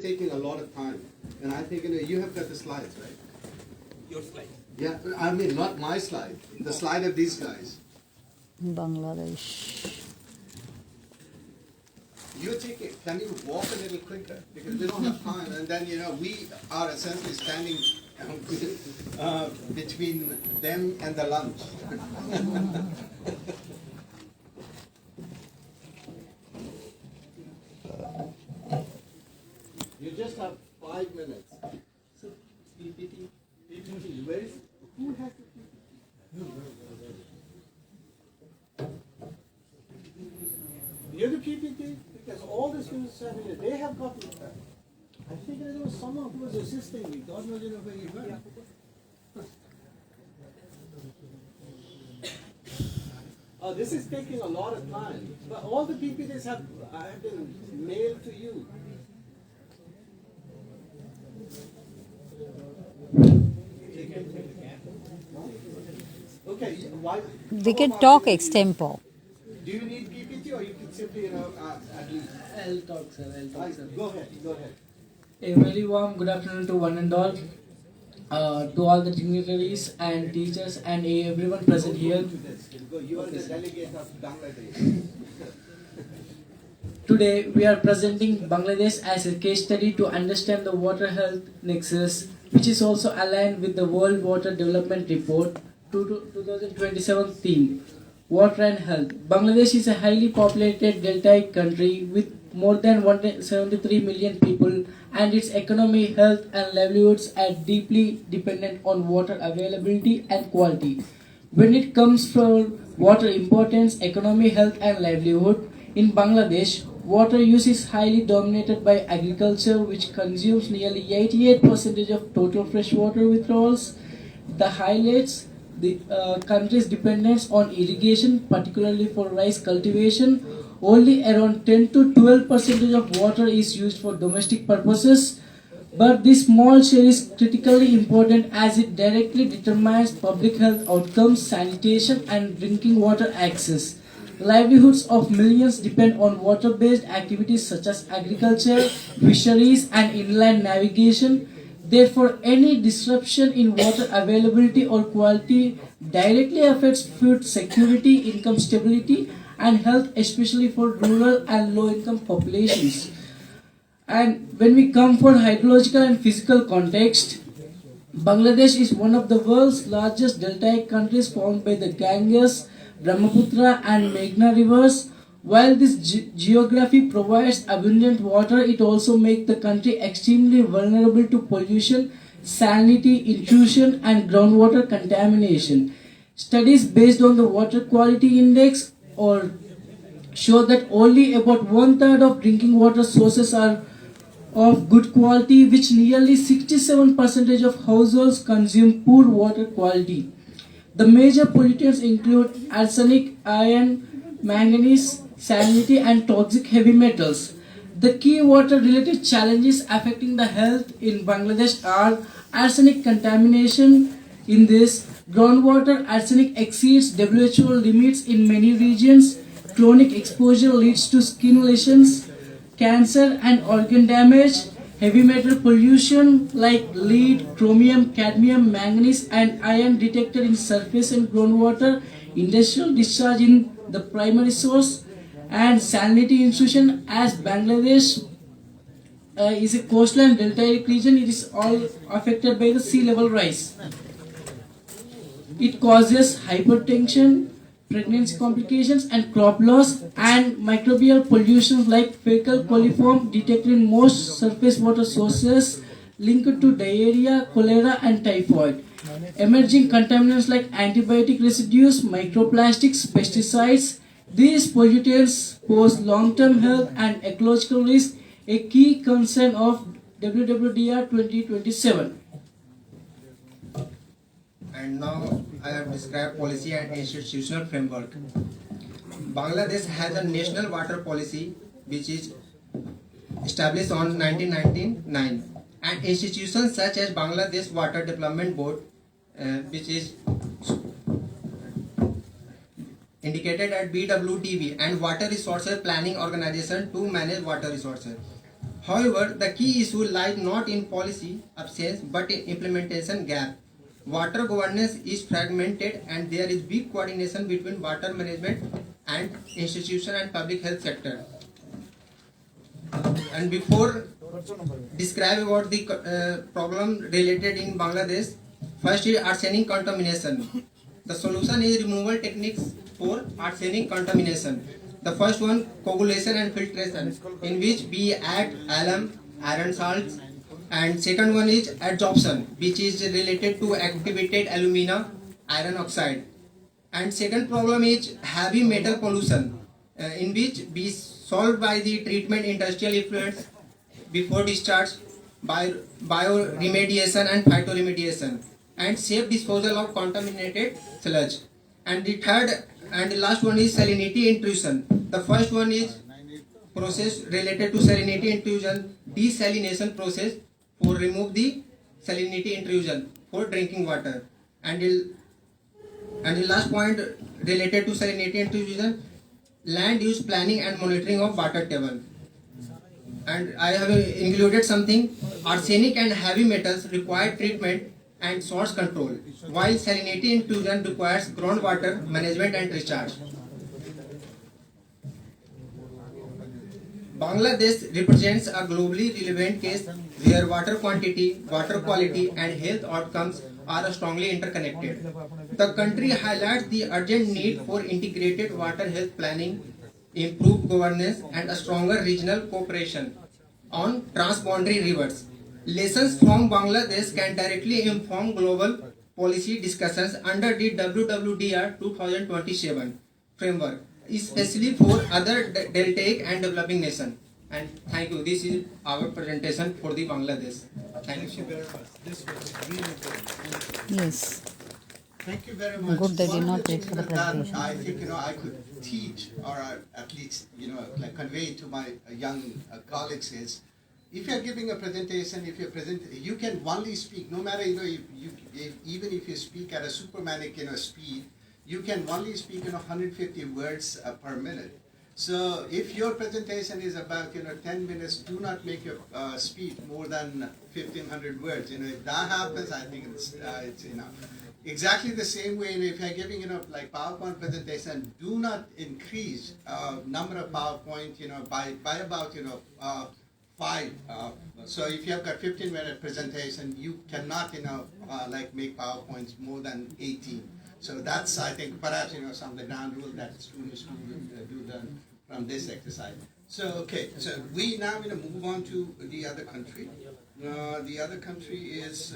taking a lot of time. And I think, you have got the slides, right? Your slide. Yeah, I mean, not my slide, the slide of these guys. Bangladesh. You take it, can you walk a little quicker? Because we don't have time, and then, we are essentially standing between them and the lunch. You just have 5 minutes. So, PPT, where is, who has the PPT? You have the PPT? Because all the students have it, they have got it. I think there was someone who was assisting me. God knows where he went. Oh, this is taking a lot of time. But all the PPTs have been mailed to you. Okay, why? We can talk extempo. Do you need PPT or you can simply, at least? I'll talk, sir. Go ahead, go ahead. A very warm good afternoon to one and all, to all the dignitaries and teachers and everyone present here. You are the delegate of Bangladesh. Today, we are presenting Bangladesh as a case study to understand the water health nexus, which is also aligned with the World Water Development Report 2027 theme, Water and Health. Bangladesh is a highly populated deltaic country with more than 173 million people, and its economy, health and livelihoods are deeply dependent on water availability and quality. When it comes to water importance, economy, health and livelihood, in Bangladesh, water use is highly dominated by agriculture, which consumes nearly 88% of total freshwater withdrawals. The highlights the country's dependence on irrigation, particularly for rice cultivation. Only around 10 to 12% of water is used for domestic purposes, but this small share is critically important as it directly determines public health outcomes, sanitation and drinking water access. Livelihoods of millions depend on water-based activities such as agriculture, fisheries and inland navigation. Therefore, any disruption in water availability or quality directly affects food security, income stability and health, especially for rural and low-income populations. And when we come for hydrological and physical context, Bangladesh is one of the world's largest deltaic countries formed by the Ganges, Brahmaputra and Meghna rivers. While this geography provides abundant water, it also makes the country extremely vulnerable to pollution, salinity, intrusion and groundwater contamination. Studies based on the Water Quality Index show that only about 1/3 of drinking water sources are of good quality, which nearly 67% of households consume poor water quality. The major pollutants include arsenic, iron, manganese, salinity and toxic heavy metals. The key water-related challenges affecting the health in Bangladesh are arsenic contamination. In this, groundwater arsenic exceeds WHO limits in many regions. Chronic exposure leads to skin lesions, cancer and organ damage. Heavy metal pollution like lead, chromium, cadmium, manganese and iron detected in surface and groundwater, industrial discharge in the primary source, and salinity intrusion. As Bangladesh is a coastal and deltaic region, it is all affected by the sea level rise. It causes hypertension, pregnancy complications and crop loss, and microbial pollutions like fecal coliform detected in most surface water sources linked to diarrhea, cholera and typhoid. Emerging contaminants like antibiotic residues, microplastics, pesticides. These pollutants pose long-term health and ecological risk, a key concern of WWDR 2027. And now I have described policy and institutional framework. Bangladesh has a national water policy which is established on 1999, and institutions such as Bangladesh Water Development Board, which is indicated at BWDV, and Water Resources Planning Organization to manage water resources. However, the key issue lies not in policy absence but in implementation gap. Water governance is fragmented and there is weak coordination between water management and institution and public health sector. And before describe about the problem related in Bangladesh, first is arsenic contamination. The solution is removal techniques for arsenic contamination. The first one, coagulation and filtration, in which we add alum, iron salts, and second one is adsorption, which is related to activated alumina, iron oxide. And second problem is heavy metal pollution, in which we solved by the treatment industrial effluents before discharge, by bioremediation and phytoremediation, and safe disposal of contaminated sludge. And the third and the last one is salinity intrusion. The first one is process related to salinity intrusion, desalination process for remove the salinity intrusion for drinking water. And the last point related to salinity intrusion, land use planning and monitoring of water table. And I have included something, arsenic and heavy metals require treatment and source control, while salinity intrusion requires groundwater management and recharge. Bangladesh represents a globally relevant case where water quantity, water quality and health outcomes are strongly interconnected. The country highlights the urgent need for integrated water health planning, improved governance and a stronger regional cooperation on transboundary rivers. Lessons from Bangladesh can directly inform global policy discussions under the WWDR 2027 framework, especially for other deltaic and developing nations. And thank you. This is our presentation for the Bangladesh. Thank you very much. This was really good. Yes. Thank you very much. Good that you One of not the wait things for the that presentation. I think I could teach or at least like convey to my young colleagues is, if you're giving a presentation, if you're you can only speak. No matter even if you speak at a supersonic speed, you can only speak 150 words per minute. So if your presentation is about 10 minutes, do not make your speech more than 1,500 words. If that happens, I think it's enough. Exactly the same way, if you're giving like PowerPoint presentation, do not increase number of PowerPoint by about 5. So if you have got 15-minute presentation, you cannot like make PowerPoints more than 18. So that's, I think, perhaps some of the ground rule that students do from this exercise. So okay, so we now move on to the other country. The other country is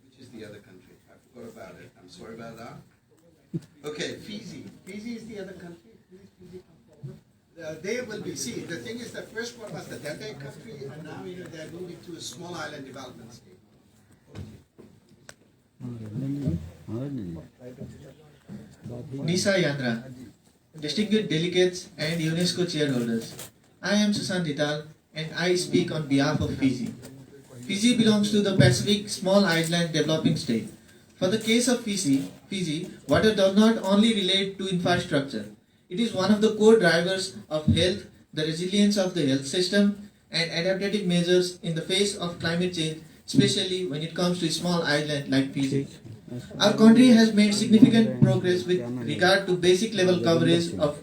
which is the other country? I forgot about it. I'm sorry about that. Okay, Fiji. Fiji is the other country. Fiji. They will be. See, the thing is, the first one was the delta country, and now they're moving to a small island development state. Nisa Yandra, distinguished delegates and UNESCO chairholders. I am Susan Rital and I speak on behalf of Fiji. Fiji belongs to the Pacific small island developing state. For the case of Fiji, water does not only relate to infrastructure. It is one of the core drivers of health, the resilience of the health system and adaptive measures in the face of climate change, especially when it comes to a small island like Fiji. Our country has made significant progress with regard to basic level coverage of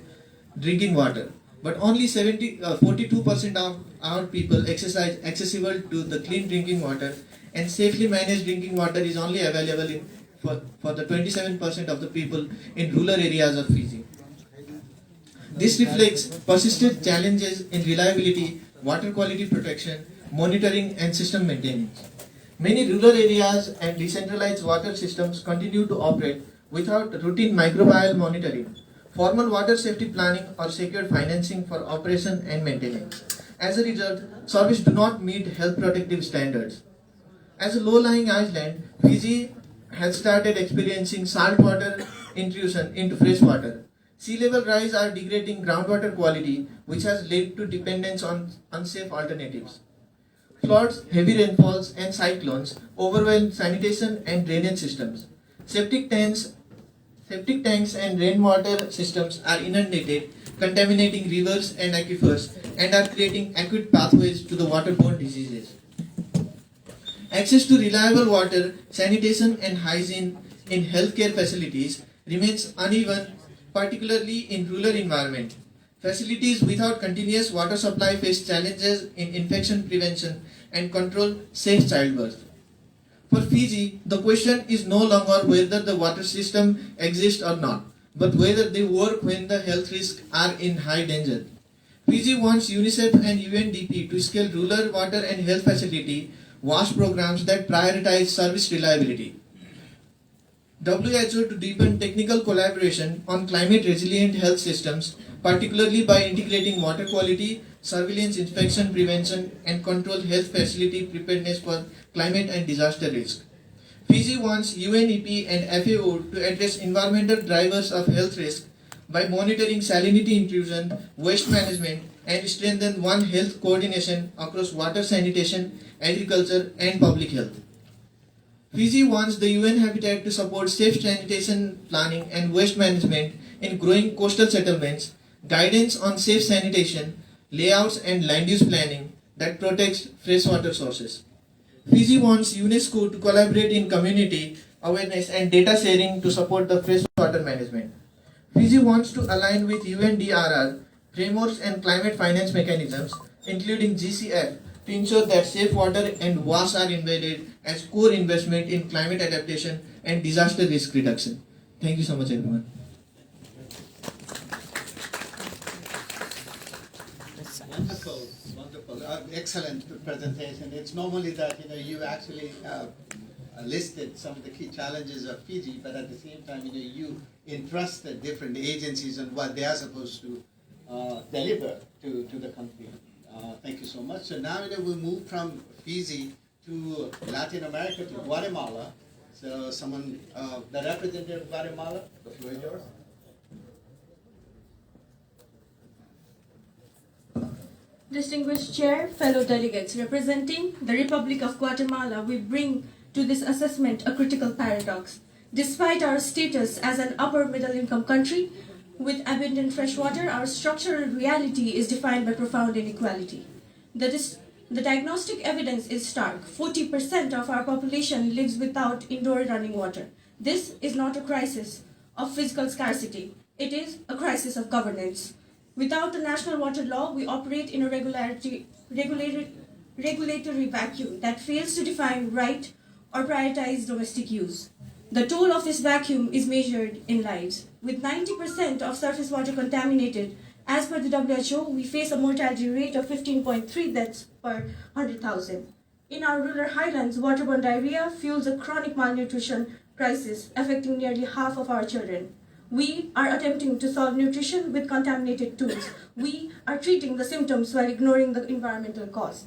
drinking water, but only 42% of our people accessible to the clean drinking water, and safely managed drinking water is only available for the 27% of the people in rural areas of Fiji. This reflects persistent challenges in reliability, water quality protection, monitoring and system maintenance. Many rural areas and decentralized water systems continue to operate without routine microbial monitoring, formal water safety planning or secured financing for operation and maintenance. As a result, services do not meet health protective standards. As a low-lying island, Fiji has started experiencing saltwater intrusion into freshwater. Sea level rise are degrading groundwater quality, which has led to dependence on unsafe alternatives. Floods, heavy rainfalls and cyclones overwhelm sanitation and drainage systems. Septic tanks and rainwater systems are inundated, contaminating rivers and aquifers, and are creating acute pathways to the waterborne diseases. Access to reliable water, sanitation, and hygiene in healthcare facilities remains uneven, particularly in rural environments. Facilities without continuous water supply face challenges in infection prevention and control safe childbirth. For Fiji, the question is no longer whether the water system exists or not, but whether they work when the health risks are in high danger. Fiji wants UNICEF and UNDP to scale rural water and health facility WASH programs that prioritize service reliability. WHO to deepen technical collaboration on climate resilient health systems, particularly by integrating water quality, surveillance, inspection, prevention, and control health facility preparedness for climate and disaster risk. Fiji wants UNEP and FAO to address environmental drivers of health risk by monitoring salinity intrusion, waste management, and strengthen One Health coordination across water sanitation, agriculture, and public health. Fiji wants the UN Habitat to support safe sanitation planning and waste management in growing coastal settlements, guidance on safe sanitation, layouts, and land use planning that protects freshwater sources. Fiji wants UNESCO to collaborate in community awareness and data sharing to support the freshwater management. Fiji wants to align with UNDRR frameworks and climate finance mechanisms, including GCF, to ensure that safe water and WASH are embedded as core investment in climate adaptation and disaster risk reduction. Thank you so much, everyone. Wonderful, wonderful, excellent presentation. It's normally that you actually listed some of the key challenges of Fiji, but at the same time you entrusted different agencies on what they are supposed to deliver to the country. Thank you so much. So now we'll move from Fiji to Latin America, to Guatemala. So someone, the representative of Guatemala, the floor is yours. Distinguished Chair, fellow delegates, representing the Republic of Guatemala, we bring to this assessment a critical paradox. Despite our status as an upper middle income country with abundant fresh water, our structural reality is defined by profound inequality. The diagnostic evidence is stark. 40% of our population lives without indoor running water. This is not a crisis of physical scarcity. It is a crisis of governance. Without the national water law, we operate in a regulatory vacuum that fails to define right or prioritize domestic use. The toll of this vacuum is measured in lives. With 90% of surface water contaminated, as per the WHO, we face a mortality rate of 15.3 deaths per 100,000. In our rural highlands, waterborne diarrhea fuels a chronic malnutrition crisis affecting nearly half of our children. We are attempting to solve nutrition with contaminated tools. We are treating the symptoms while ignoring the environmental cause.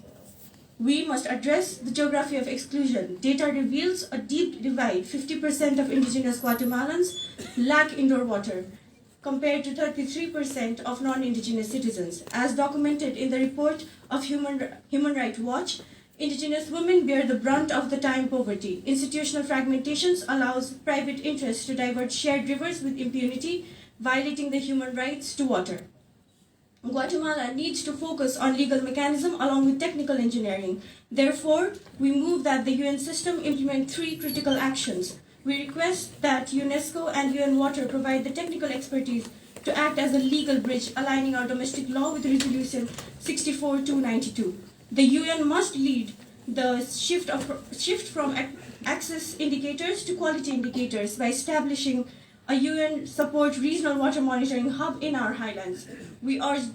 We must address the geography of exclusion. Data reveals a deep divide. 50% of indigenous Guatemalans lack indoor water, compared to 33% of non-indigenous citizens. As documented in the report of Human Rights Watch, indigenous women bear the brunt of the time poverty. Institutional fragmentations allows private interests to divert shared rivers with impunity, violating the human rights to water. Guatemala needs to focus on legal mechanism along with technical engineering. Therefore, we move that the UN system implement 3 critical actions. We request that UNESCO and UN Water provide the technical expertise to act as a legal bridge, aligning our domestic law with Resolution 64/292. The UN must lead the shift from access indicators to quality indicators by establishing a UN support regional water monitoring hub in our highlands. We urge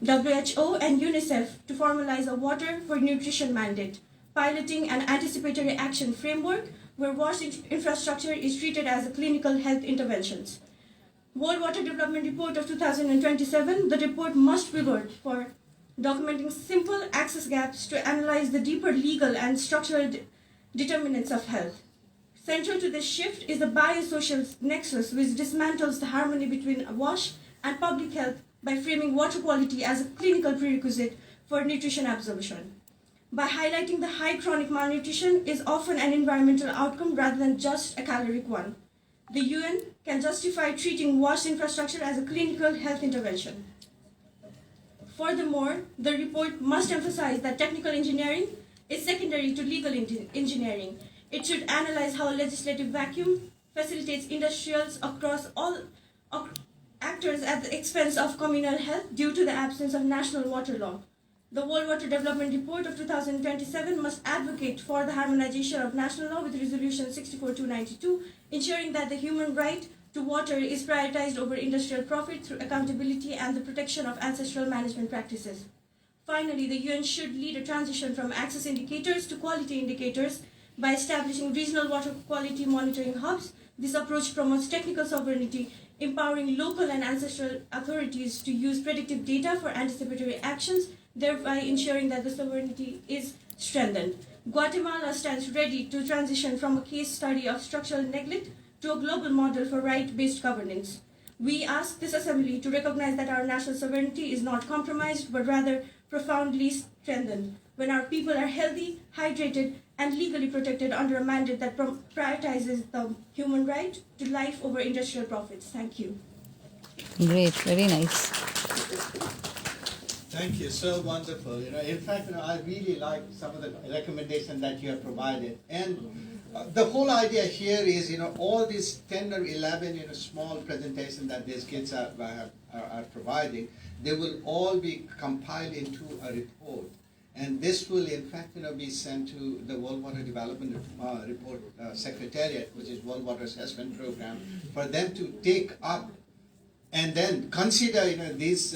WHO and UNICEF to formalize a water for nutrition mandate, piloting an anticipatory action framework where wash infrastructure is treated as a clinical health interventions. World Water Development Report of 2027, the report must pivot for documenting simple access gaps to analyze the deeper legal and structural determinants of health. Central to this shift is the biosocial nexus, which dismantles the harmony between WASH and public health by framing water quality as a clinical prerequisite for nutrition absorption. By highlighting the high chronic malnutrition is often an environmental outcome rather than just a caloric one. The UN can justify treating WASH infrastructure as a clinical health intervention. Furthermore, the report must emphasize that technical engineering is secondary to legal engineering. It should analyze how legislative vacuum facilitates industrials across all actors at the expense of communal health due to the absence of national water law. The World Water Development Report of 2027 must advocate for the harmonization of national law with Resolution 64292, ensuring that the human right to water is prioritized over industrial profit through accountability and the protection of ancestral management practices. Finally, the UN should lead a transition from access indicators to quality indicators by establishing regional water quality monitoring hubs. This approach promotes technical sovereignty, empowering local and ancestral authorities to use predictive data for anticipatory actions, thereby ensuring that the sovereignty is strengthened. Guatemala stands ready to transition from a case study of structural neglect to a global model for right-based governance. We ask this assembly to recognize that our national sovereignty is not compromised, but rather profoundly strengthened. When our people are healthy, hydrated, and legally protected under a mandate that prioritizes the human right to life over industrial profits. Thank you. Great, very nice. Thank you, so wonderful. In fact, I really like some of the recommendations that you have provided. And the whole idea here is, all these 10 or 11, small presentations that these kids are providing, they will all be compiled into a report. And this will, in fact, be sent to the World Water Development Report Secretariat, which is World Water Assessment Program, for them to take up and then consider, these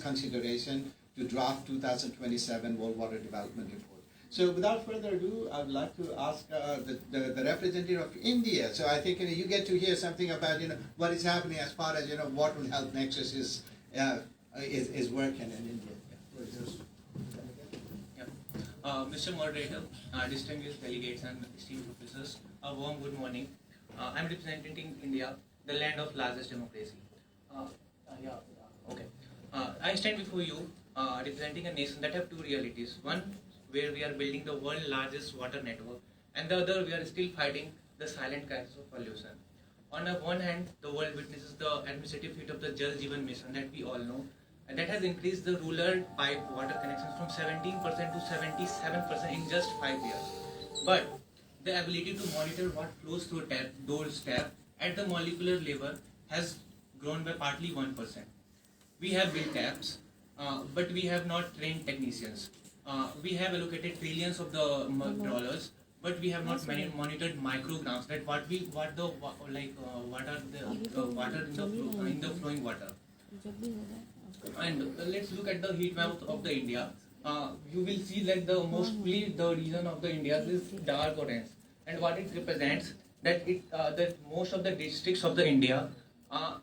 consideration to draft 2027 World Water Development Report. So without further ado, I would like to ask the representative of India. So I think you get to hear something about what is happening as far as Water and Health Nexus is working in India. Mr. Moderator, distinguished delegates and esteemed professors, a warm good morning. I am representing India, the land of largest democracy. I stand before you representing a nation that have two realities. One, where we are building the world's largest water network, and the other, we are still fighting the silent crisis of pollution. On the one hand, the world witnesses the administrative feat of the Jal Jeevan Mission that we all know, and that has increased the rural pipe water connections from 17% to 77% in just 5 years. But the ability to monitor what flows through a doorstep at the molecular level has grown by partly 1%. We have built taps, but we have not trained technicians. We have allocated trillions of the dollars, but we have not monitored micrograms. That what are the water in the flowing water. And let's look at the heat map of the India. You will see that mostly the region of the India is dark orange, and what it represents that most of the districts of the India are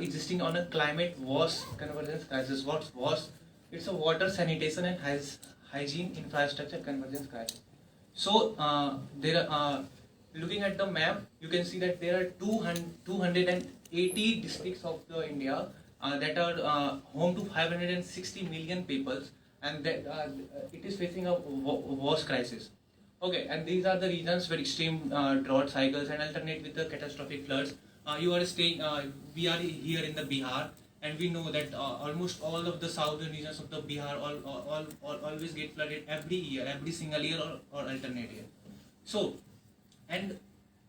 existing on a climate WAS convergence crisis. What's WAS? It's a water sanitation and hygiene infrastructure convergence crisis. So looking at the map, you can see that there are 280 districts of the India that are home to 560 million people, and that it is facing a WAS crisis. Okay, and these are the regions where extreme drought cycles and alternate with the catastrophic floods. We are here in the Bihar, and we know that almost all of the southern regions of the Bihar always get flooded every year, every single year or alternate year. So, and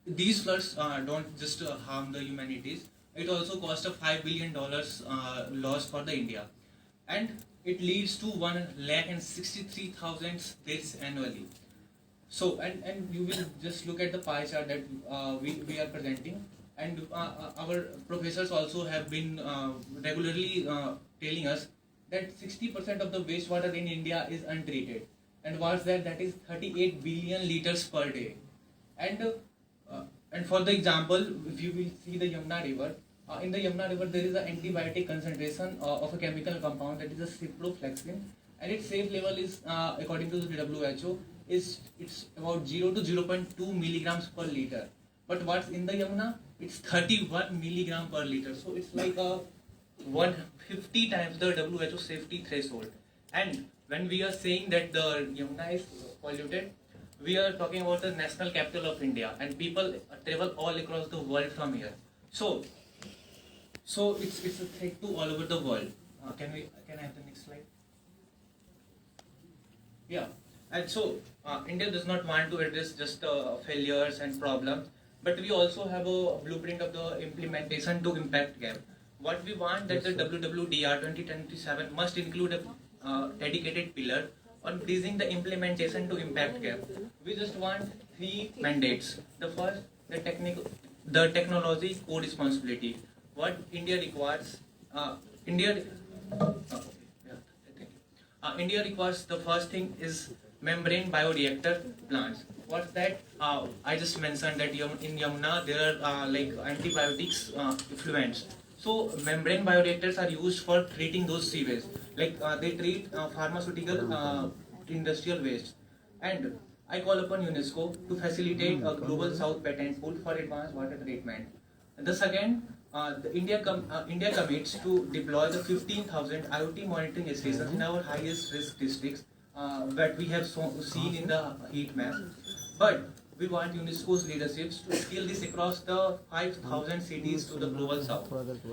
these floods don't just harm the humanities, it also cost a $5 billion loss for the India. And it leads to 1,63,000 deaths annually. So, and you will just look at the pie chart that we are presenting. And our professors also have been regularly telling us that 60% of the wastewater in India is untreated. And what's that? That is 38 billion liters per day. And for the example, if you will see the Yamuna River, in the Yamuna River there is an antibiotic concentration of a chemical compound that is a ciprofloxacin, and its safe level is, according to the WHO, it's about 0 to 0.2 milligrams per liter. But what's in the Yamuna? It's 31 milligram per liter. So it's like 150 times the WHO safety threshold. And when we are saying that the Yamuna is polluted, we are talking about the national capital of India, and people travel all across the world from here. So So it's a threat to all over the world. Can I have the next slide? Yeah, and so India does not want to address just failures and problems, but we also have a blueprint of the implementation to impact gap. What we want that the WWDR 2027 must include a dedicated pillar on bridging the implementation to impact gap. We just want three mandates. The first, the technology co-responsibility. What India requires, India. Yeah, thank you. India requires the first thing is membrane bioreactor plants. What's that? I just mentioned that in Yamuna there are like antibiotics effluents. So membrane bioreactors are used for treating those sewage. Like they treat pharmaceutical industrial waste. And I call upon UNESCO to facilitate a global South patent pool for advanced water treatment. The second, India commits to deploy the 15,000 IoT monitoring stations in our highest risk districts that we have seen in the heat map. But we want UNESCO's leadership to scale this across the 5,000 cities to the global south.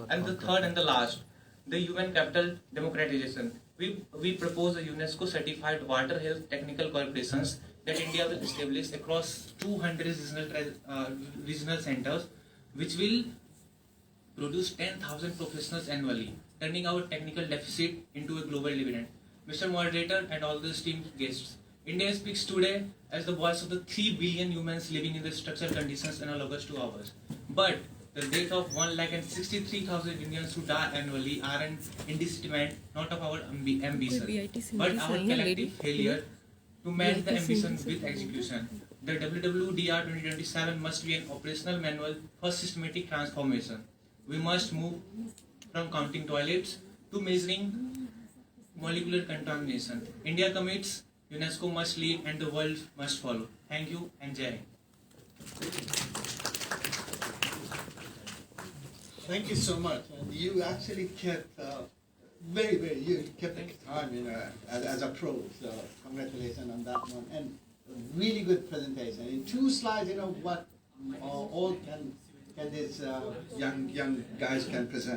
And the third and the last, the UN capital democratization. We propose a UNESCO certified water health technical corporations that India will establish across 200 regional centers, which will produce 10,000 professionals annually, turning our technical deficit into a global dividend. Mr. Moderator and all the esteemed guests, India speaks today as the voice of the 3 billion humans living in the structural conditions analogous to ours. But the death of 1,63,000 Indians who die annually are an indictment not of our ambition, but our collective failure to match the ambition with execution. The WWDR 2027 must be an operational manual for systematic transformation. We must move from counting toilets to measuring molecular contamination. India commits, UNESCO must lead, and the world must follow. Thank you and Jai Hind. Thank you so much. And you actually kept you kept the time, as a pro. So congratulations on that one. And a really good presentation. In 2 slides, what all can these young guys can present.